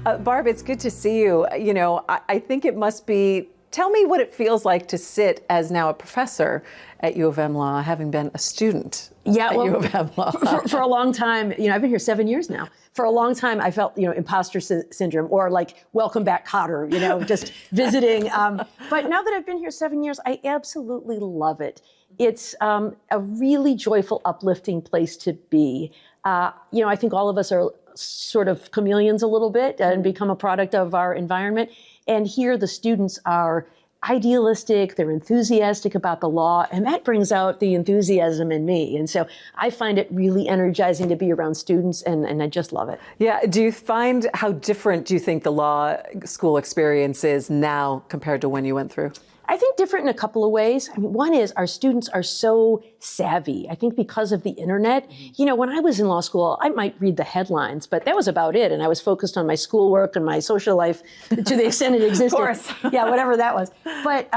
Barb, it's good to see you. You know, I think it must be, tell me what it feels like to sit as now a professor at U of M Law, having been a student at U of M Law. For a long time, you know, I've been here 7 years now. For a long time, I felt, you know, imposter syndrome, or like, welcome back, Cotter, you know, just visiting. But now that I've been here 7 years, I absolutely love it. It's a really joyful, uplifting place to be. You know, I think all of us are sort of chameleons a little bit and become a product of our environment. And here the students are idealistic, they're enthusiastic about the law, and that brings out the enthusiasm in me. And so I find it really energizing to be around students, and I just love it. Yeah, do you find, how different do you think the law school experience is now compared to when you went through? I think different in a couple of ways. I mean, one is our students are so savvy. I think because of the internet, you know, when I was in law school, I might read the headlines, but that was about it. And I was focused on my schoolwork and my social life to the extent it existed. Of course. Yeah, whatever that was. But,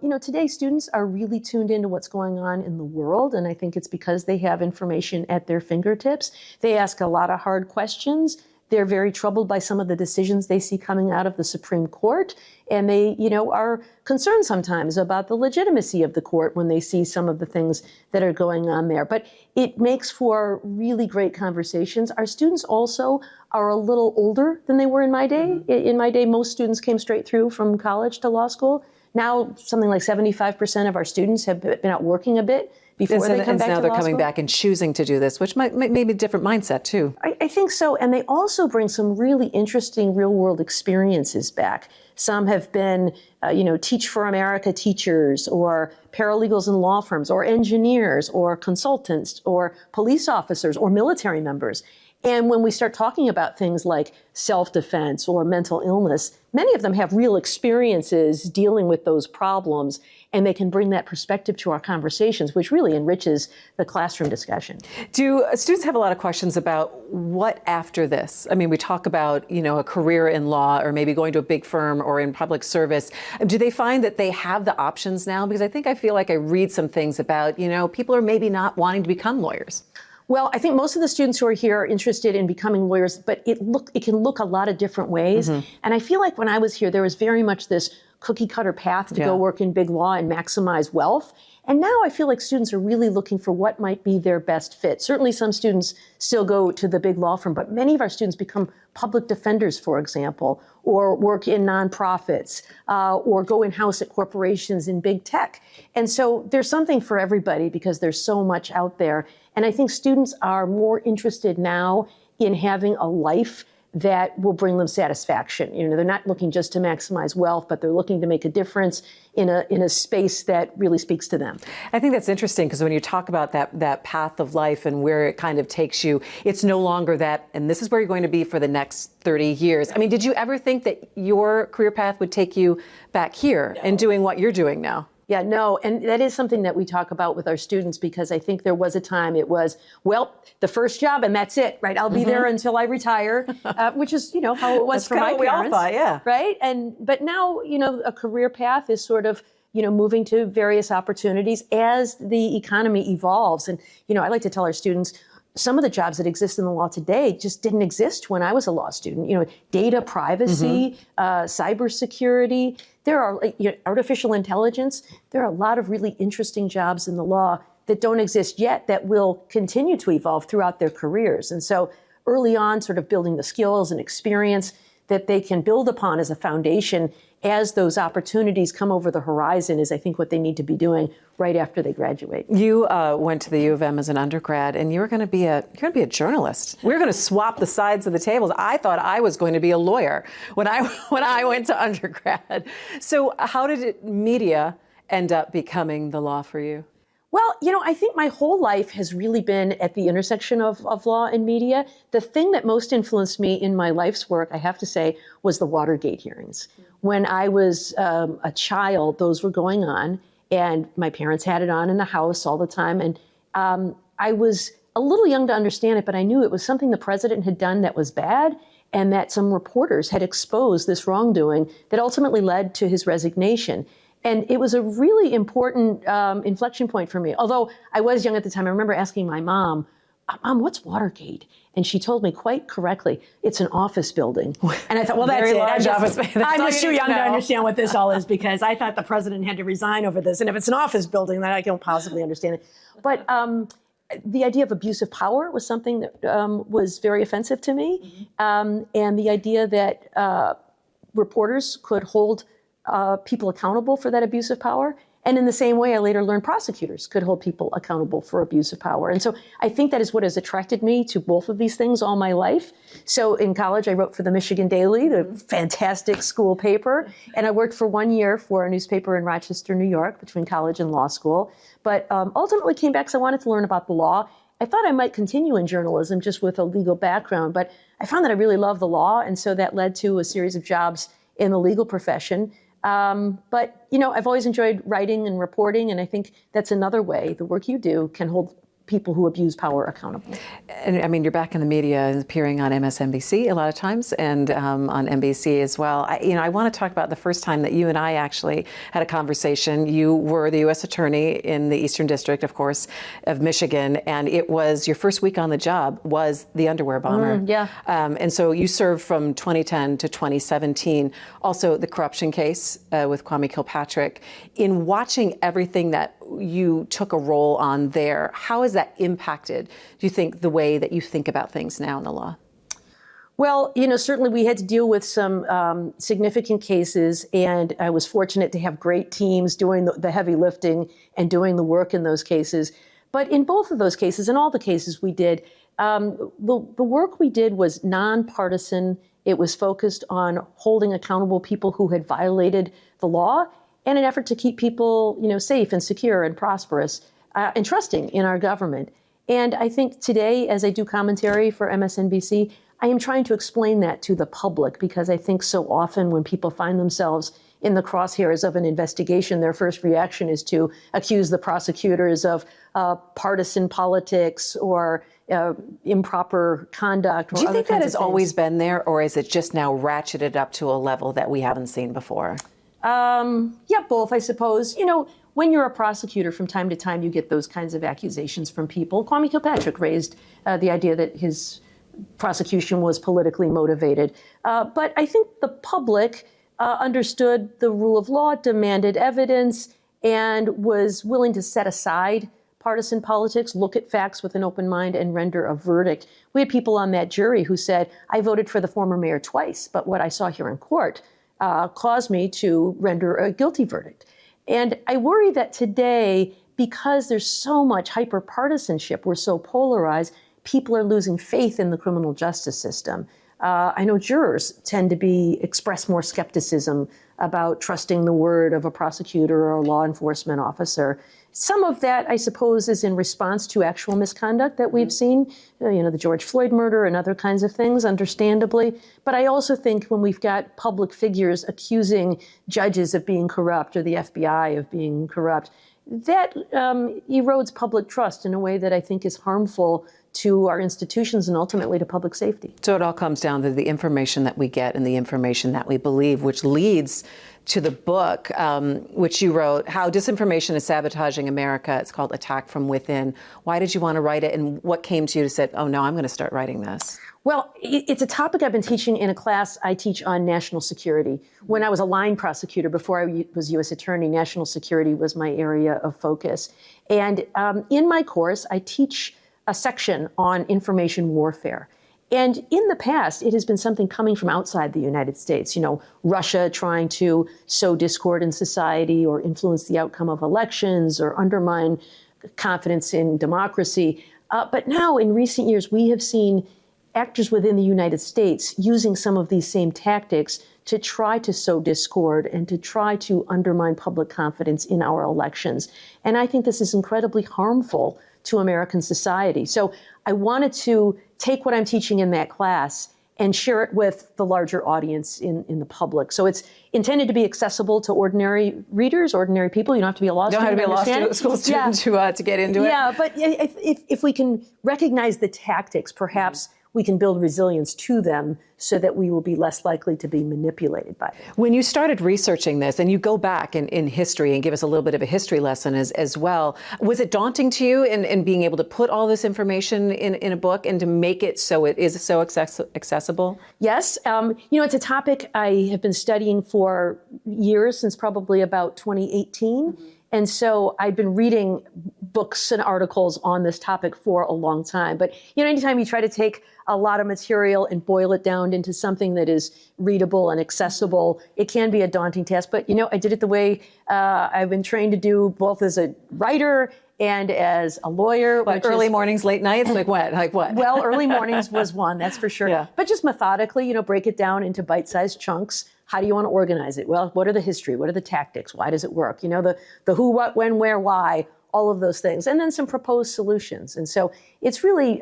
you know, today students are really tuned into what's going on in the world. And I think it's because they have information at their fingertips. They ask a lot of hard questions. They're very troubled by some of the decisions they see coming out of the Supreme Court. And they, you know, are concerned sometimes about the legitimacy of the court when they see some of the things that are going on there. But it makes for really great conversations. Our students also are a little older than they were in my day. In my day, most students came straight through from college to law school. Now, something like 75% of our students have been out working a bit before they come back to law school. Now they're coming back and choosing to do this, which might be a different mindset too. I think so. And they also bring some really interesting real world experiences back. Some have been, you know, Teach for America teachers, or paralegals in law firms, or engineers, or consultants, or police officers, or military members. And when we start talking about things like self-defense or mental illness, many of them have real experiences dealing with those problems, and they can bring that perspective to our conversations, which really enriches the classroom discussion. Do students have a lot of questions about what after this? I mean, we talk about, you know, a career in law, or maybe going to a big firm or in public service. Do they find that they have the options now? Because I feel like I read some things about, you know, people are maybe not wanting to become lawyers. Well, I think most of the students who are here are interested in becoming lawyers, but it can look a lot of different ways. And I feel like when I was here, there was very much this cookie cutter path to go work in big law and maximize wealth. And now I feel like students are really looking for what might be their best fit. Certainly some students still go to the big law firm, but many of our students become public defenders, for example, or work in nonprofits, or go in-house at corporations in big tech. And so there's something for everybody because there's so much out there. And I think students are more interested now in having a life that will bring them satisfaction. You know, they're not looking just to maximize wealth, but they're looking to make a difference in a space that really speaks to them. I think that's interesting, because when you talk about that path of life and where it kind of takes you, it's no longer that, and this is where you're going to be for the next 30 years. I mean, did you ever think that your career path would take you back here and doing what you're doing now? Yeah, no, and that is something that we talk about with our students, because I think there was a time it was, well, the first job and that's it, right? I'll be there until I retire, which is, you know, how it was for my parents. We all thought, yeah. Right? But now, you know, a career path is sort of, you know, moving to various opportunities as the economy evolves. And, you know, I like to tell our students, some of the jobs that exist in the law today just didn't exist when I was a law student. You know, data privacy, cybersecurity, there are, you know, artificial intelligence. There are a lot of really interesting jobs in the law that don't exist yet that will continue to evolve throughout their careers. And so early on, sort of building the skills and experience that they can build upon as a foundation as those opportunities come over the horizon is, I think, what they need to be doing right after they graduate. You went to the U of M as an undergrad, and you were going to be a journalist. We were going to swap the sides of the tables. I thought I was going to be a lawyer when I went to undergrad. So how did media end up becoming the law for you? Well, you know, I think my whole life has really been at the intersection of law and media. The thing that most influenced me in my life's work, I have to say, was the Watergate hearings. When I was a child, those were going on, and my parents had it on in the house all the time. And I was a little young to understand it, but I knew it was something the president had done that was bad, and that some reporters had exposed this wrongdoing that ultimately led to his resignation. And it was a really important inflection point for me. Although I was young at the time, I remember asking my mom, Mom, what's Watergate? And she told me quite correctly, it's an office building. And I thought, well, that's Very it. large office building. I'm just too young to understand what this all is, because I thought the president had to resign over this. And if it's an office building, then I don't possibly understand it. But the idea of abuse of power was something that was very offensive to me. And the idea that reporters could hold people accountable for that abuse of power. And in the same way, I later learned prosecutors could hold people accountable for abuse of power. And so I think that is what has attracted me to both of these things all my life. So in college, I wrote for the Michigan Daily, the fantastic school paper. And I worked for 1 year for a newspaper in Rochester, New York, between college and law school. But ultimately came back because I wanted to learn about the law. I thought I might continue in journalism just with a legal background, but I found that I really love the law. And so that led to a series of jobs in the legal profession. But, you know, I've always enjoyed writing and reporting, and I think that's another way the work you do can hold people who abuse power accountable. And I mean, you're back in the media, appearing on MSNBC a lot of times, and on NBC as well. I want to talk about the first time that you and I actually had a conversation. You were the U.S. Attorney in the Eastern District, of course, of Michigan, and it was your first week on the job was the underwear bomber. And so you served from 2010 to 2017. Also, the corruption case with Kwame Kilpatrick. In watching everything that you took a role on there, how has that impacted, do you think, the way that you think about things now in the law? Well, certainly we had to deal with some significant cases, and I was fortunate to have great teams doing the heavy lifting and doing the work in those cases. But in both of those cases, in all the cases we did, the work we did was nonpartisan. It was focused on holding accountable people who had violated the law, and an effort to keep people, safe and secure and prosperous and trusting in our government. And I think today, as I do commentary for MSNBC, I am trying to explain that to the public, because I think so often when people find themselves in the crosshairs of an investigation, their first reaction is to accuse the prosecutors of partisan politics or improper conduct. Do you think that has always been there, or is it just now ratcheted up to a level that we haven't seen before? Yeah, both, I suppose. When you're a prosecutor, from time to time, you get those kinds of accusations from people. Kwame Kilpatrick raised the idea that his prosecution was politically motivated. But I think the public understood the rule of law, demanded evidence, and was willing to set aside partisan politics, look at facts with an open mind, and render a verdict. We had people on that jury who said, I voted for the former mayor twice, but what I saw here in court caused me to render a guilty verdict. And I worry that today, because there's so much hyper-partisanship, we're so polarized, people are losing faith in the criminal justice system. I know jurors tend to express more skepticism about trusting the word of a prosecutor or a law enforcement officer. Some of that, I suppose, is in response to actual misconduct that we've seen, the George Floyd murder and other kinds of things, understandably. But I also think when we've got public figures accusing judges of being corrupt or the FBI of being corrupt, that erodes public trust in a way that I think is harmful to our institutions and ultimately to public safety. So it all comes down to the information that we get and the information that we believe, which leads to the book, which you wrote, How Disinformation is Sabotaging America. It's called Attack from Within. Why did you want to write it, and what came to you to say, oh, no, I'm going to start writing this? Well, it's a topic I've been teaching in a class I teach on national security. When I was a line prosecutor, before I was U.S. Attorney, national security was my area of focus. And in my course, I teach a section on information warfare. And in the past, it has been something coming from outside the United States, Russia trying to sow discord in society or influence the outcome of elections or undermine confidence in democracy. But now, in recent years, we have seen actors within the United States using some of these same tactics to try to sow discord and to try to undermine public confidence in our elections. And I think this is incredibly harmful to American society. So I wanted to take what I'm teaching in that class and share it with the larger audience in the public. So it's intended to be accessible to ordinary readers, ordinary people. You don't have to be a law student. You don't have to be a law school student to get into it. Yeah, but if we can recognize the tactics, perhaps we can build resilience to them so that we will be less likely to be manipulated by them. When you started researching this, and you go back in history and give us a little bit of a history lesson as well, was it daunting to you in being able to put all this information in a book and to make it so it is so accessible? Yes. It's a topic I have been studying for years, since probably about 2018. Mm-hmm. And so I've been reading books and articles on this topic for a long time. But, anytime you try to take a lot of material and boil it down into something that is readable and accessible, it can be a daunting task. But, I did it the way I've been trained to do, both as a writer and as a lawyer. Like early mornings, late nights? Like what? Well, early mornings was one, that's for sure. Yeah. But just methodically, break it down into bite-sized chunks. How do you want to organize it? Well, what are the history? What are the tactics? Why does it work? The who, what, when, where, why, all of those things. And then some proposed solutions. And so it's really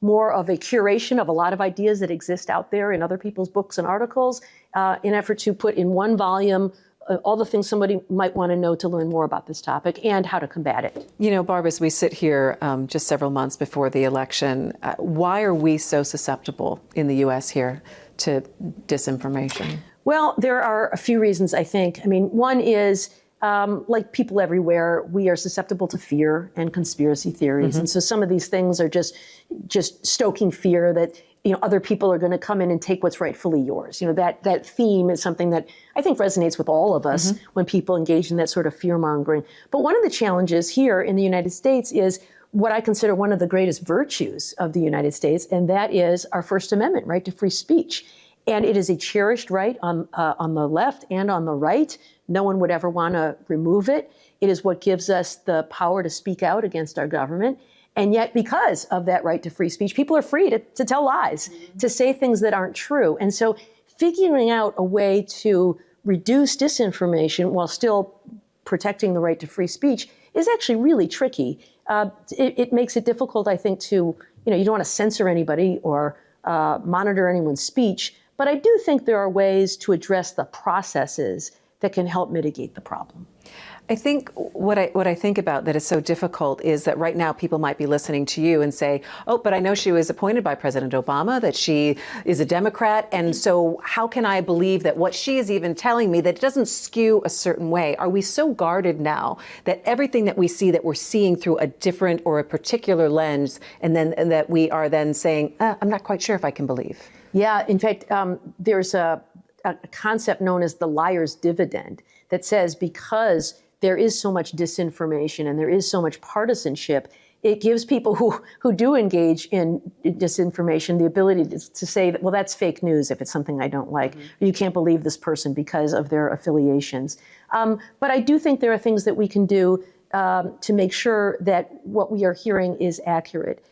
more of a curation of a lot of ideas that exist out there in other people's books and articles in effort to put in one volume all the things somebody might want to know to learn more about this topic and how to combat it. Barbara, as we sit here just several months before the election, why are we so susceptible in the U.S. here to disinformation? Well, there are a few reasons, I think. One is, like people everywhere, we are susceptible to fear and conspiracy theories. Mm-hmm. And so some of these things are just stoking fear that, other people are going to come in and take what's rightfully yours. That theme is something that I think resonates with all of us mm-hmm. when people engage in that sort of fear-mongering. But one of the challenges here in the United States is what I consider one of the greatest virtues of the United States, and that is our First Amendment right to free speech. And it is a cherished right on the left and on the right. No one would ever want to remove it. It is what gives us the power to speak out against our government. And yet, because of that right to free speech, people are free to tell lies, mm-hmm. to say things that aren't true. And so figuring out a way to reduce disinformation while still protecting the right to free speech is actually really tricky. It makes it difficult, I think, to, you don't want to censor anybody or monitor anyone's speech. But I do think there are ways to address the processes that can help mitigate the problem. I think what I think about that is so difficult is that right now people might be listening to you and say, oh, but I know she was appointed by President Obama, that she is a Democrat, and so how can I believe that what she is even telling me, that it doesn't skew a certain way? Are we so guarded now that everything that we see, that we're seeing through a different or a particular lens, and that we are then saying, I'm not quite sure if I can believe? Yeah, in fact, there's a concept known as the Liars Dividend that says because there is so much disinformation and there is so much partisanship, it gives people who do engage in disinformation the ability to say that, well, that's fake news if it's something I don't like. Mm-hmm. You can't believe this person because of their affiliations. But I do think there are things that we can do to make sure that what we are hearing is accurate.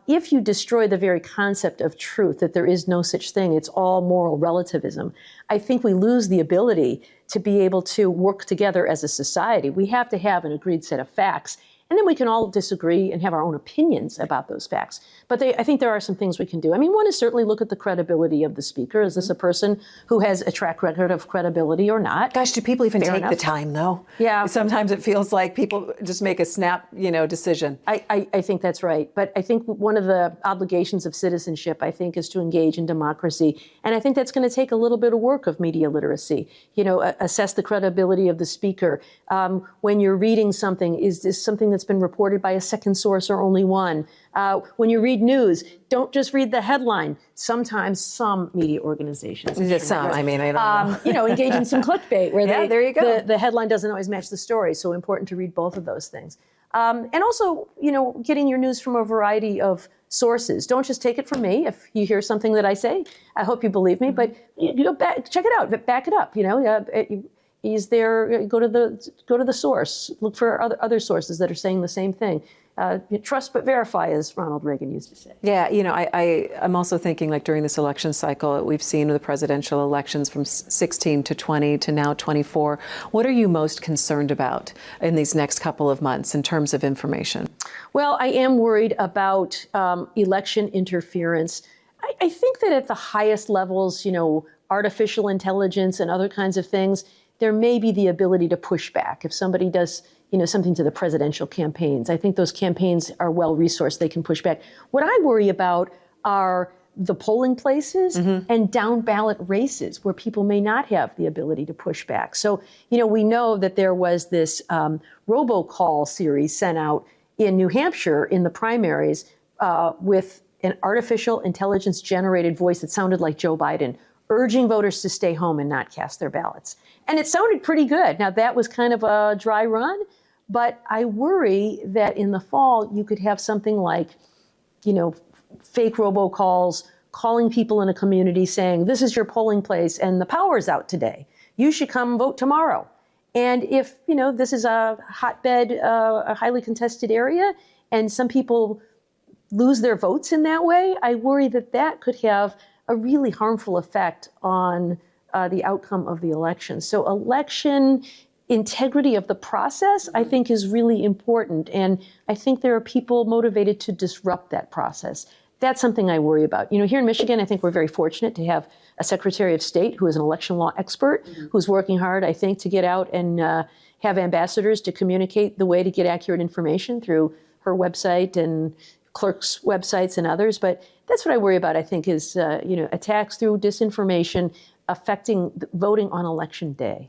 If you destroy the very concept of truth, that there is no such thing, it's all moral relativism, I think we lose the ability to be able to work together as a society. We have to have an agreed set of facts, and then we can all disagree and have our own opinions about those facts. But I think there are some things we can do. One is certainly look at the credibility of the speaker. Is this a person who has a track record of credibility or not? Gosh, do people even take the time, though? Yeah. Sometimes it feels like people just make a snap, decision. I think that's right. But I think one of the obligations of citizenship, I think, is to engage in democracy. And I think that's going to take a little bit of work of media literacy. Assess the credibility of the speaker. When you're reading something, is this something that's been reported by a second source or only one? When you read news, don't just read the headline. Sometimes some media organizations. Just some, I don't know. Engage in some clickbait where there you go. The headline doesn't always match the story. So important to read both of those things. And also, getting your news from a variety of sources. Don't just take it from me. If you hear something that I say, I hope you believe me, but check it out, back it up. Is there? Go to the source. Look for other sources that are saying the same thing. Trust but verify, as Ronald Reagan used to say. Yeah, I'm also thinking, like, during this election cycle, we've seen the presidential elections from 16 to 20 to now 24. What are you most concerned about in these next couple of months in terms of information? Well, I am worried about election interference. I think that at the highest levels, artificial intelligence and other kinds of things, there may be the ability to push back. If somebody does something to the presidential campaigns, I think those campaigns are well resourced. They can push back. What I worry about are the polling places and down ballot races where people may not have the ability to push back. So, we know that there was this robocall series sent out in New Hampshire in the primaries with an artificial intelligence generated voice that sounded like Joe Biden, urging voters to stay home and not cast their ballots. And it sounded pretty good. Now, that was kind of a dry run, but I worry that in the fall, you could have something like, fake robocalls, calling people in a community saying, this is your polling place and the power's out today. You should come vote tomorrow. And if, this is a hotbed, a highly contested area, and some people lose their votes in that way, I worry that that could have a really harmful effect on the outcome of the election. So election integrity of the process, I think, is really important. And I think there are people motivated to disrupt that process. That's something I worry about. Here in Michigan, I think we're very fortunate to have a Secretary of State who is an election law expert, who's working hard, I think, to get out and have ambassadors to communicate the way to get accurate information through her website and clerks' websites and others. But that's what I worry about, I think, is attacks through disinformation affecting voting on election day.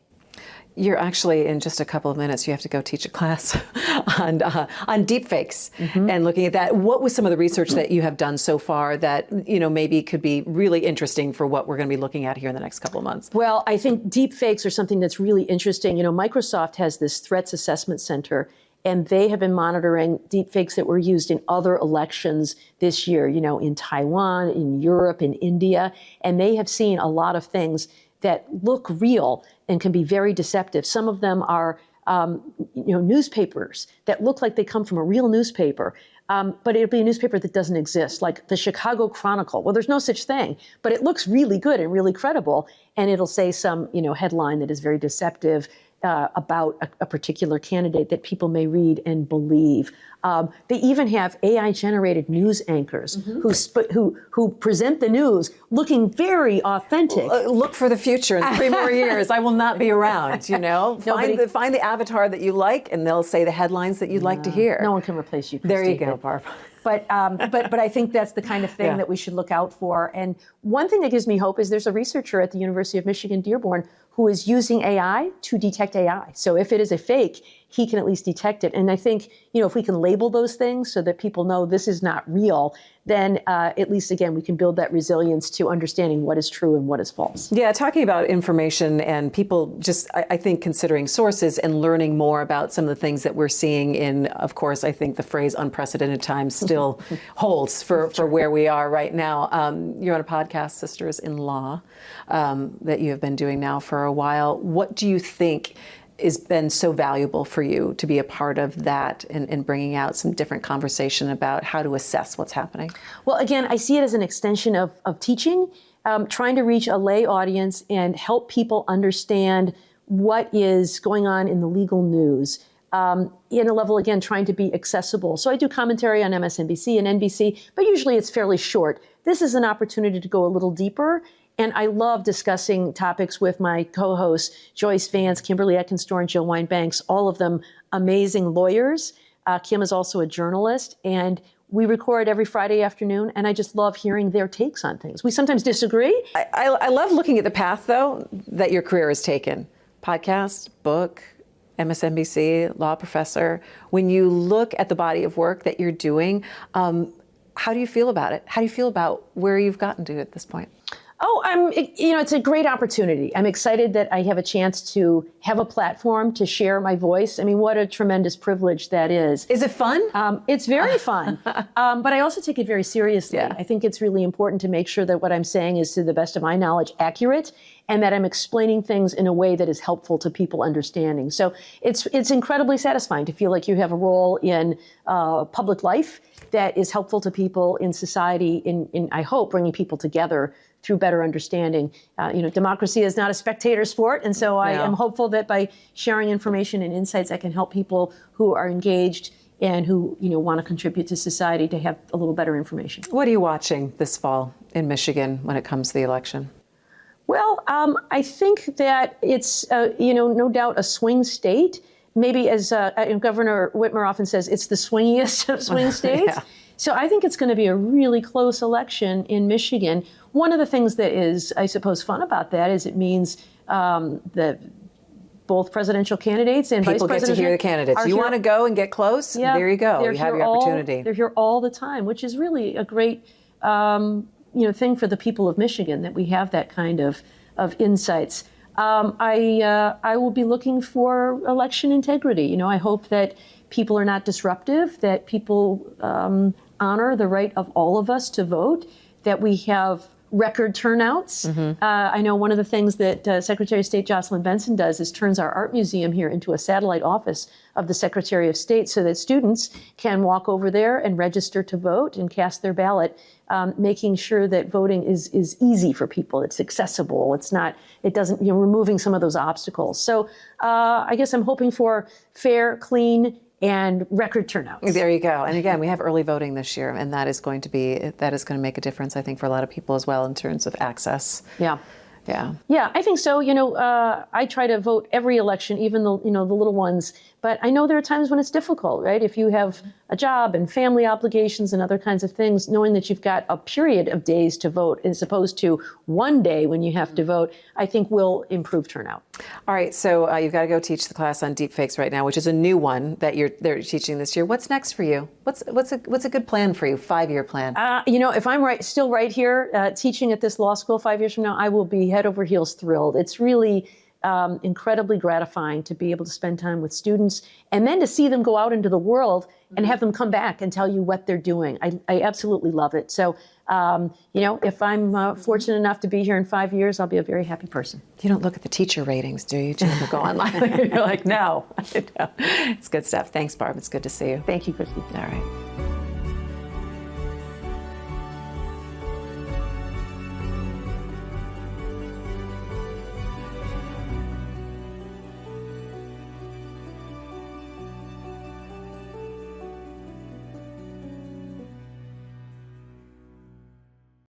You're actually, in just a couple of minutes, you have to go teach a class on deepfakes and looking at that. What was some of the research that you have done so far that, maybe could be really interesting for what we're going to be looking at here in the next couple of months? Well, I think deepfakes are something that's really interesting. Microsoft has this Threats Assessment Center, and they have been monitoring deepfakes that were used in other elections this year, in Taiwan, in Europe, in India, and they have seen a lot of things that look real and can be very deceptive. Some of them are, newspapers that look like they come from a real newspaper, but it'll be a newspaper that doesn't exist, like the Chicago Chronicle. Well, there's no such thing, but it looks really good and really credible, and it'll say some, headline that is very deceptive about a particular candidate that people may read and believe. They even have AI-generated news anchors who present the news looking very authentic. Look for the future. In 3 more years, I will not be around. Find the avatar that you like, and they'll say the headlines that you'd like to hear. No one can replace you, Christy. There you go, Barbara. But I think that's the kind of thing that we should look out for. And one thing that gives me hope is there's a researcher at the University of Michigan, Dearborn, who is using AI to detect AI. So if it is a fake, he can at least detect it. And I think, if we can label those things so that people know this is not real, then at least, again, we can build that resilience to understanding what is true and what is false. Yeah, talking about information and people just, I think, considering sources and learning more about some of the things that we're seeing in, of course, I think the phrase unprecedented times still holds for where we are right now. You're on a podcast, Sisters in Law, that you have been doing now for a while. What do you think has been so valuable for you to be a part of that and bringing out some different conversation about how to assess what's happening? Well, again, I see it as an extension of teaching, trying to reach a lay audience and help people understand what is going on in the legal news. In a level, again, trying to be accessible. So I do commentary on MSNBC and NBC, but usually it's fairly short. This is an opportunity to go a little deeper. And I love discussing topics with my co-hosts, Joyce Vance, Kimberly Eckenstore, Jill Wine-Banks, all of them amazing lawyers. Kim is also a journalist, and we record every Friday afternoon, and I just love hearing their takes on things. We sometimes disagree. I love looking at the path, though, that your career has taken. Podcast, book, MSNBC, law professor. When you look at the body of work that you're doing, how do you feel about it? How do you feel about where you've gotten to at this point? Oh, it's a great opportunity. I'm excited that I have a chance to have a platform to share my voice. I mean, what a tremendous privilege that is. Is it fun? It's very fun. But I also take it very seriously. Yeah. I think it's really important to make sure that what I'm saying is, to the best of my knowledge, accurate, and that I'm explaining things in a way that is helpful to people understanding. So it's incredibly satisfying to feel like you have a role in public life that is helpful to people in society, in I hope, bringing people together through better understanding. Democracy is not a spectator sport, and so I am hopeful that by sharing information and insights, I can help people who are engaged and who want to contribute to society to have a little better information. What are you watching this fall in Michigan when it comes to the election? Well, I think that it's no doubt a swing state. Maybe, as Governor Whitmer often says, it's the swingiest of swing states. So I think it's going to be a really close election in Michigan. One of the things that is, I suppose, fun about that is it means that both presidential candidates and people vice presidential get to hear the candidates. You want to go and get close? Yeah, there you go. You have your opportunity. They're here all the time, which is really a great thing for the people of Michigan, that we have that kind of insights. I will be looking for election integrity. I hope that people are not disruptive, that people honor the right of all of us to vote, that we have record turnouts. I know one of the things that Secretary of State Jocelyn Benson does is turns our art museum here into a satellite office of the Secretary of State, so that students can walk over there and register to vote and cast their ballot, making sure that voting is easy for people. It's accessible. It doesn't, removing some of those obstacles. So I guess I'm hoping for fair, clean, and record turnouts. There you go. And again, we have early voting this year, and that is going to make a difference, I think, for a lot of people as well in terms of access. Yeah. Yeah, I think so. I try to vote every election, even the little ones. But I know there are times when it's difficult, right? If you have a job and family obligations and other kinds of things, knowing that you've got a period of days to vote as opposed to one day when you have to vote, I think will improve turnout. All right, so you've got to go teach the class on deepfakes right now, which is a new one that they're teaching this year. What's next for you? What's a good plan for you? 5-year plan? If I'm still right here teaching at this law school 5 years from now, I will be head over heels thrilled. It's really incredibly gratifying to be able to spend time with students and then to see them go out into the world and have them come back and tell you what they're doing. I absolutely love it. So, if I'm fortunate enough to be here in 5 years, I'll be a very happy person. You don't look at the teacher ratings, do you? You go online. You're like, no. It's good stuff. Thanks, Barb. It's good to see you. Thank you, Christy. All right.